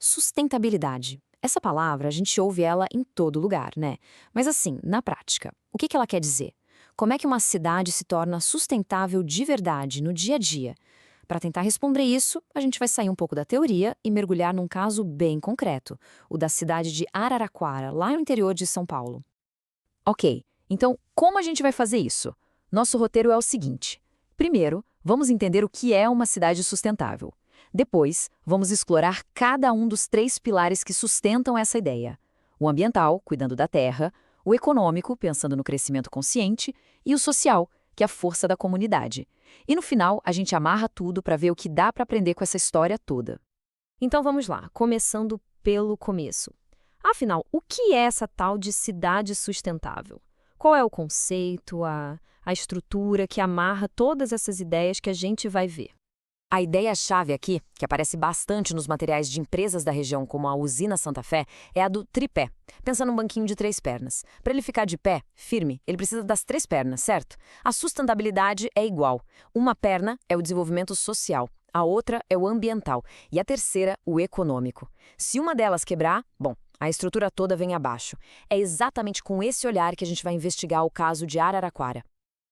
Sustentabilidade. Essa palavra, a gente ouve ela em todo lugar, né? Mas assim, na prática, o que ela quer dizer? Como é que uma cidade se torna sustentável de verdade no dia a dia? Para tentar responder isso, a gente vai sair um pouco da teoria e mergulhar num caso bem concreto, o da cidade de Araraquara, lá no interior de São Paulo. Ok, então como a gente vai fazer isso? Nosso roteiro é o seguinte: primeiro, vamos entender o que é uma cidade sustentável. Depois, vamos explorar cada um dos três pilares que sustentam essa ideia: o ambiental, cuidando da terra, o econômico, pensando no crescimento consciente, e o social, que é a força da comunidade. E no final, a gente amarra tudo para ver o que dá para aprender com essa história toda. Então vamos lá, começando pelo começo. Afinal, o que é essa tal de cidade sustentável? Qual é o conceito, a estrutura que amarra todas essas ideias que a gente vai ver? A ideia-chave aqui, que aparece bastante nos materiais de empresas da região, como a Usina Santa Fé, é a do tripé. Pensa num banquinho de 3 pernas. Para ele ficar de pé, firme, ele precisa das 3 pernas, certo? A sustentabilidade é igual. Uma perna é o desenvolvimento social, a outra é o ambiental e a terceira, o econômico. Se uma delas quebrar, bom, a estrutura toda vem abaixo. É exatamente com esse olhar que a gente vai investigar o caso de Araraquara.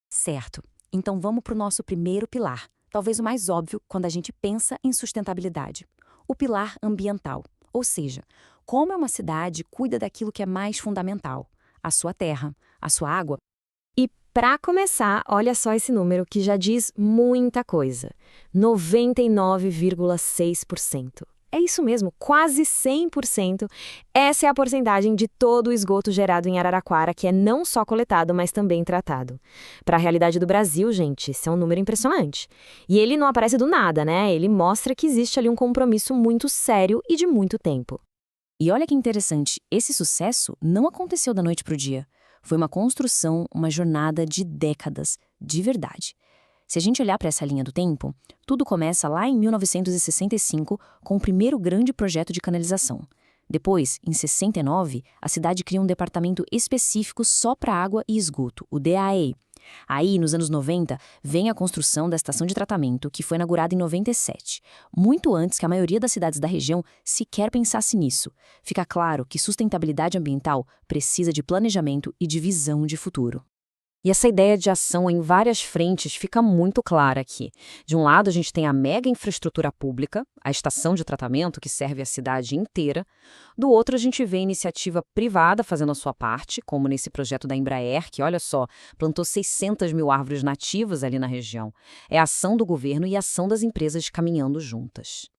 Certo. Então vamos para o nosso primeiro pilar, talvez o mais óbvio quando a gente pensa em sustentabilidade. O pilar ambiental, ou seja, como é uma cidade cuida daquilo que é mais fundamental, a sua terra, a sua água. E para começar, olha só esse número que já diz muita coisa: 99,6%. É isso mesmo, quase 100%. Essa é a porcentagem de todo o esgoto gerado em Araraquara, que é não só coletado, mas também tratado. Para a realidade do Brasil, gente, esse é um número impressionante. E ele não aparece do nada, né? Ele mostra que existe ali um compromisso muito sério e de muito tempo. E olha que interessante, esse sucesso não aconteceu da noite para o dia. Foi uma construção, uma jornada de décadas, de verdade. Se a gente olhar para essa linha do tempo, tudo começa lá em 1965 com o primeiro grande projeto de canalização. Depois, em 69, a cidade cria um departamento específico só para água e esgoto, o DAE. Aí, nos anos 90, vem a construção da estação de tratamento, que foi inaugurada em 97, muito antes que a maioria das cidades da região sequer pensasse nisso. Fica claro que sustentabilidade ambiental precisa de planejamento e de visão de futuro. E essa ideia de ação em várias frentes fica muito clara aqui. De um lado, a gente tem a mega infraestrutura pública, a estação de tratamento que serve a cidade inteira. Do outro, a gente vê a iniciativa privada fazendo a sua parte, como nesse projeto da Embraer, que, olha só, plantou 600 mil árvores nativas ali na região. É a ação do governo e a ação das empresas caminhando juntas.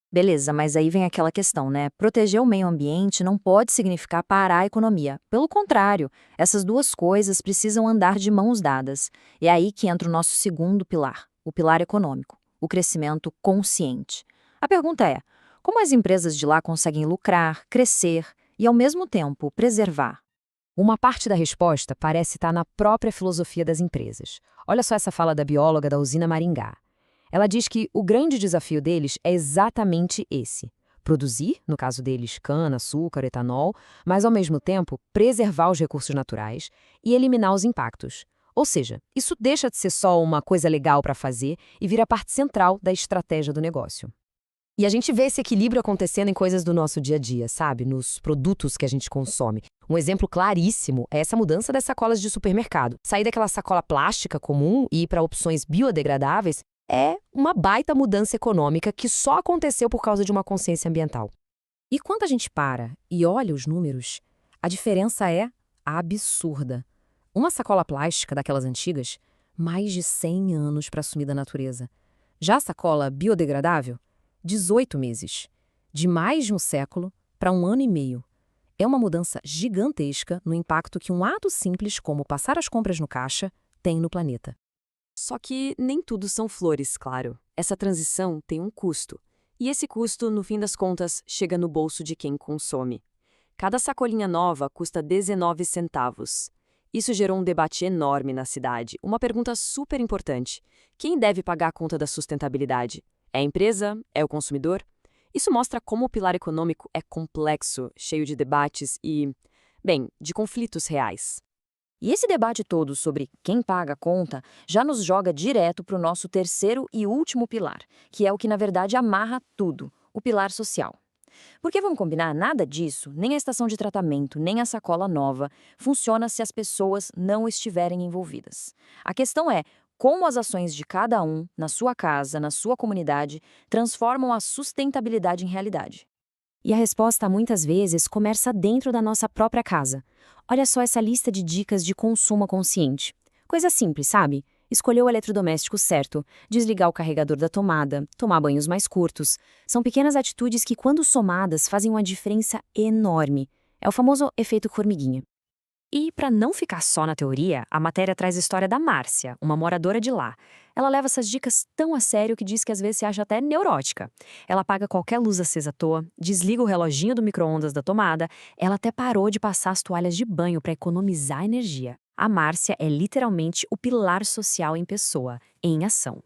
Beleza, mas aí vem aquela questão, né? Proteger o meio ambiente não pode significar parar a economia. Pelo contrário, essas duas coisas precisam andar de mãos dadas. É aí que entra o nosso segundo pilar, o pilar econômico, o crescimento consciente. A pergunta é: como as empresas de lá conseguem lucrar, crescer e, ao mesmo tempo, preservar? Uma parte da resposta parece estar na própria filosofia das empresas. Olha só essa fala da bióloga da usina Maringá. Ela diz que o grande desafio deles é exatamente esse: produzir, no caso deles, cana, açúcar, etanol, mas ao mesmo tempo preservar os recursos naturais e eliminar os impactos. Ou seja, isso deixa de ser só uma coisa legal para fazer e vira parte central da estratégia do negócio. E a gente vê esse equilíbrio acontecendo em coisas do nosso dia a dia, sabe? Nos produtos que a gente consome. Um exemplo claríssimo é essa mudança das sacolas de supermercado. Sair daquela sacola plástica comum e ir para opções biodegradáveis é uma baita mudança econômica que só aconteceu por causa de uma consciência ambiental. E quando a gente para e olha os números, a diferença é absurda. Uma sacola plástica daquelas antigas, mais de 100 anos para sumir da natureza. Já a sacola biodegradável, 18 meses. De mais de um século para 1 ano e meio. É uma mudança gigantesca no impacto que um ato simples como passar as compras no caixa tem no planeta. Só que nem tudo são flores, claro. Essa transição tem um custo. E esse custo, no fim das contas, chega no bolso de quem consome. Cada sacolinha nova custa 19 centavos. Isso gerou um debate enorme na cidade. Uma pergunta super importante: quem deve pagar a conta da sustentabilidade? É a empresa? É o consumidor? Isso mostra como o pilar econômico é complexo, cheio de debates e, bem, de conflitos reais. E esse debate todo sobre quem paga a conta já nos joga direto para o nosso terceiro e último pilar, que é o que na verdade amarra tudo, o pilar social. Porque vamos combinar, nada disso, nem a estação de tratamento, nem a sacola nova, funciona se as pessoas não estiverem envolvidas. A questão é como as ações de cada um, na sua casa, na sua comunidade, transformam a sustentabilidade em realidade. E a resposta muitas vezes começa dentro da nossa própria casa. Olha só essa lista de dicas de consumo consciente. Coisa simples, sabe? Escolher o eletrodoméstico certo, desligar o carregador da tomada, tomar banhos mais curtos. São pequenas atitudes que, quando somadas, fazem uma diferença enorme. É o famoso efeito formiguinha. E, para não ficar só na teoria, a matéria traz a história da Márcia, uma moradora de lá. Ela leva essas dicas tão a sério que diz que às vezes se acha até neurótica. Ela apaga qualquer luz acesa à toa, desliga o reloginho do micro-ondas da tomada, ela até parou de passar as toalhas de banho para economizar energia. A Márcia é literalmente o pilar social em pessoa, em ação.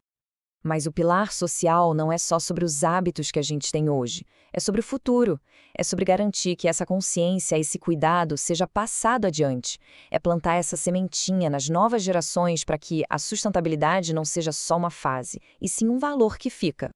Mas o pilar social não é só sobre os hábitos que a gente tem hoje, é sobre o futuro. É sobre garantir que essa consciência, esse cuidado seja passado adiante. É plantar essa sementinha nas novas gerações para que a sustentabilidade não seja só uma fase, e sim um valor que fica.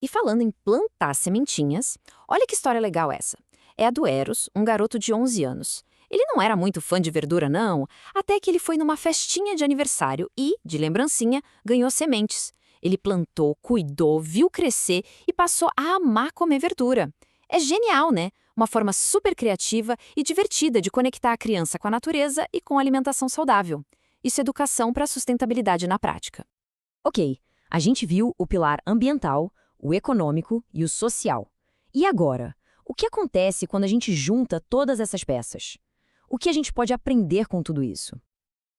E falando em plantar sementinhas, olha que história legal essa. É a do Eros, um garoto de 11 anos. Ele não era muito fã de verdura, não, até que ele foi numa festinha de aniversário e, de lembrancinha, ganhou sementes. Ele plantou, cuidou, viu crescer e passou a amar comer verdura. É genial, né? Uma forma super criativa e divertida de conectar a criança com a natureza e com a alimentação saudável. Isso é educação para a sustentabilidade na prática. Ok, a gente viu o pilar ambiental, o econômico e o social. E agora? O que acontece quando a gente junta todas essas peças? O que a gente pode aprender com tudo isso?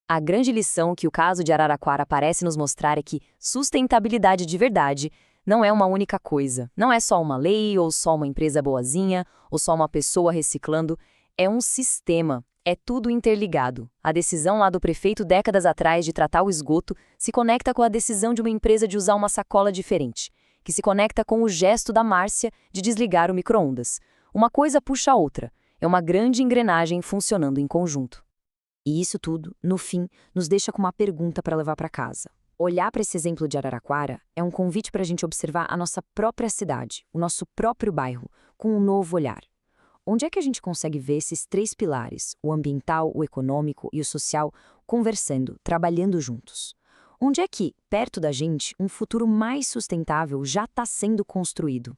A grande lição que o caso de Araraquara parece nos mostrar é que sustentabilidade de verdade não é uma única coisa. Não é só uma lei, ou só uma empresa boazinha, ou só uma pessoa reciclando. É um sistema. É tudo interligado. A decisão lá do prefeito décadas atrás de tratar o esgoto se conecta com a decisão de uma empresa de usar uma sacola diferente, que se conecta com o gesto da Márcia de desligar o micro-ondas. Uma coisa puxa a outra. É uma grande engrenagem funcionando em conjunto. E isso tudo, no fim, nos deixa com uma pergunta para levar para casa. Olhar para esse exemplo de Araraquara é um convite para a gente observar a nossa própria cidade, o nosso próprio bairro, com um novo olhar. Onde é que a gente consegue ver esses três pilares, o ambiental, o econômico e o social, conversando, trabalhando juntos? Onde é que, perto da gente, um futuro mais sustentável já está sendo construído?